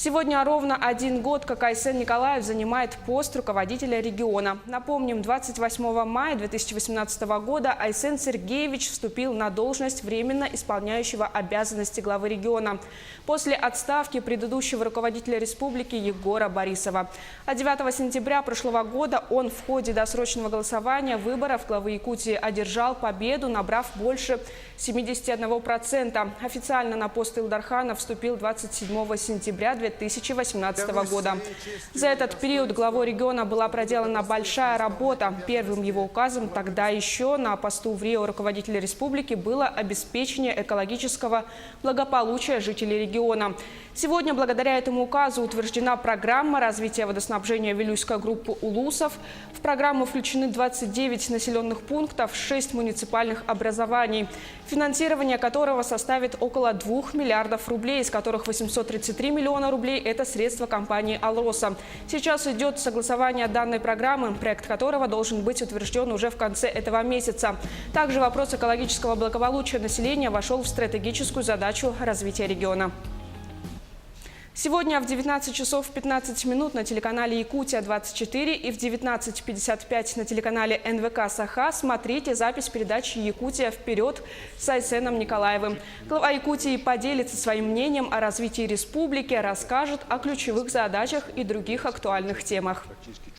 Сегодня ровно 1 год, как Айсен Николаев занимает пост руководителя региона. Напомним, 28 мая 2018 года Айсен Сергеевич вступил на должность временно исполняющего обязанности главы региона после отставки предыдущего руководителя республики Егора Борисова. А 9 сентября прошлого года он в ходе досрочного голосования выборов главы Якутии одержал победу, набрав больше 71%. Официально на пост Илдархана вступил 27 сентября 2018 года. За этот период главой региона была проделана большая работа. Первым его указом тогда еще на посту в Рио руководителя республики было обеспечение экологического благополучия жителей региона. Сегодня благодаря этому указу утверждена программа развития водоснабжения Вилюйской группы улусов. В программу включены 29 населенных пунктов, 6 муниципальных образований, финансирование которого составит около 2 миллиардов рублей, из которых 833 миллиона рублей – это средства компании «Алроса». Сейчас идет согласование данной программы, проект которого должен быть утвержден уже в конце этого месяца. Также вопрос экологического благополучия населения вошел в стратегическую задачу развития региона. Сегодня в 19 часов 15 минут на телеканале «Якутия-24» и в 19:55 на телеканале НВК «Саха» смотрите запись передачи «Якутия вперед» с Айсеном Николаевым. Глава Якутии поделится своим мнением о развитии республики, расскажет о ключевых задачах и других актуальных темах.